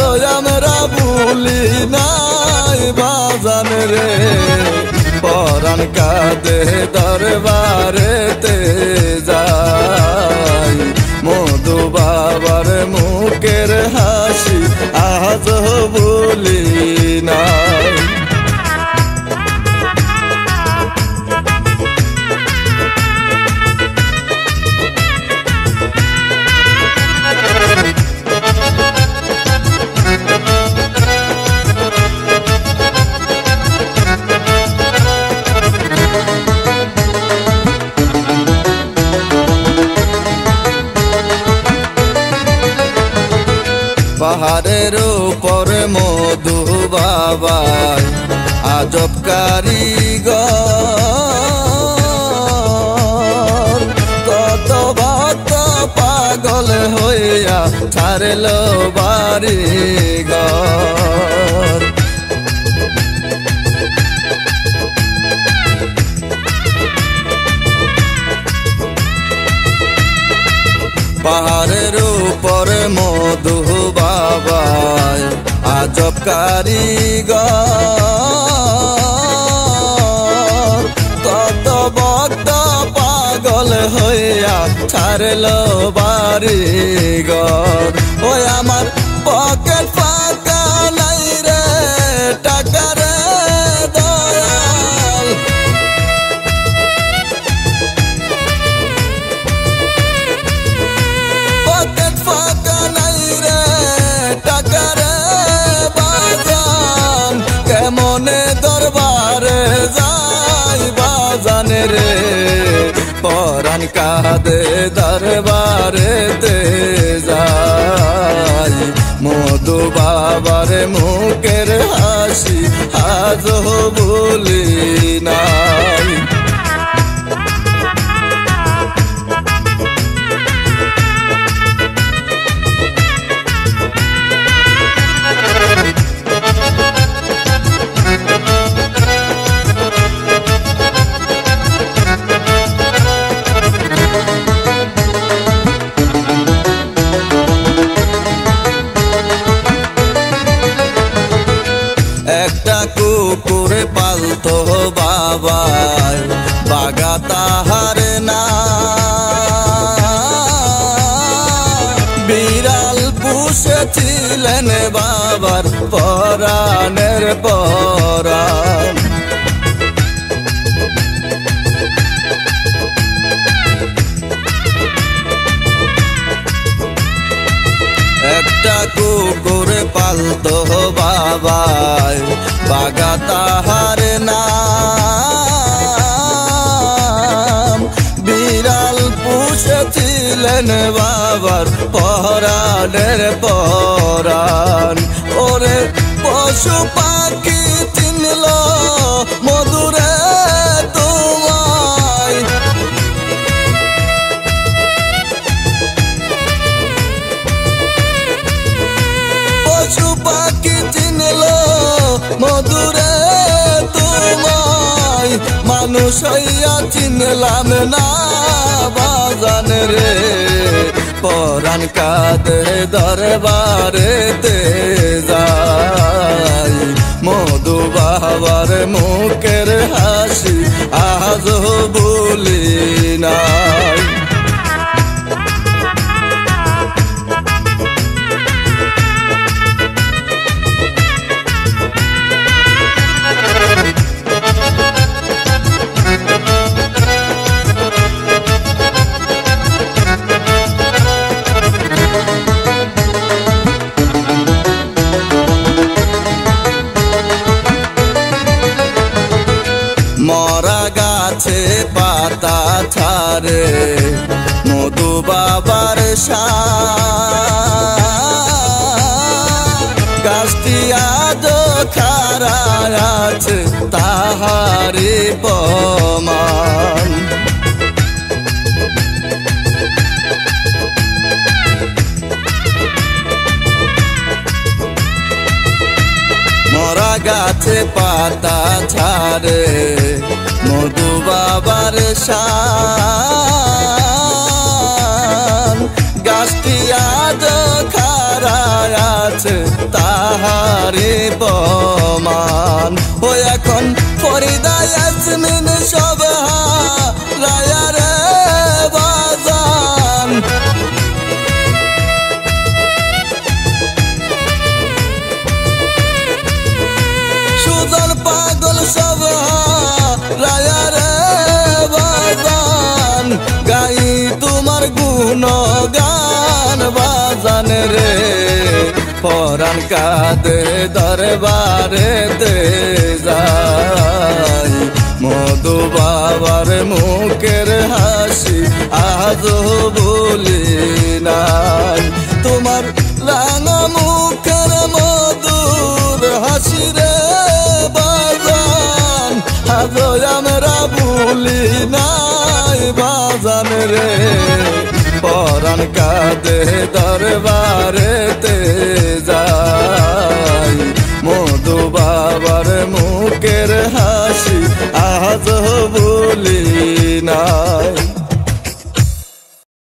আমরা ভুলি নাই বাজান রে পরাণ কাঁদে দরবারেতে যাই মধু বাবার মুখের হাসি আজ ভুলি নাই পাহাড়ের উপর মধু বাবাই আজব কারিগর কত ভক্ত পাগল হইয়া ছাড়ল বাড়ি ঘর পাহাড়ের উপর মধু বাবাই আজব কারিগর কত ভক্ত পাগল হইয়া ছাড়ল বাড়ি ঘর ওই আমার পকেট ফাঁকা নাই রে টাকা রে দয়াল পকেট ফাঁকা নাই রে টাকা রে বাজান কেমনে দরবারে যাই বাজান রে পরাণ কাঁদে দরবারেতে যাই মধু বাবার মুখের হাসি আজ ভুলি নাই একটা কুকুর পালতো বাবাই বাগা তাহার না বিড়াল পুষেছিলেন বাবার পরাণের পরাণ একটা কুকুর পালতো বাবাই বাগা তাহার নাম বিড়াল পুষেছিলেন বাবার পরাণের পরাণ ওরে পশু পাখি চিনল মধুরে তোমায় পশু পাখি চিনল মধুরে তোমায় মানুষ হইয়া চিনলাম না বাজান রে পরাণ কাঁদে দরবারেতে যাই মধু বাবার মুখের হাসি আজ ভুলি নাই মরা গাছে পাতা ছাড়ে মধু বাবার গাছটি আজ খারা আছে তাহারি প্রমাণ মরা গাছে পাতা ছাড়ে মধু বাবার গাছটি আজ খারা আছে তাহারি প্রমাণ। ও এখন ফরিদা ইয়াসমিন সব হারায়া রে বাজান। সুজন পাগল সব হারায়া রে বাজান। গাই তোমার গুণগান বাজান রে। পরাণ কাঁদে দরবারেতে যাই, মধু বাবার মুখের হাসি আজও ভুলি নাই। তোমার রাঙা মুখের মধুর হাসি রে বাজান, আজও আমরা ভুলি নাই বাজান রে। পরাণ কাঁদে দরবারেতে যাই, মধু বাবার মুখের হাসি আজও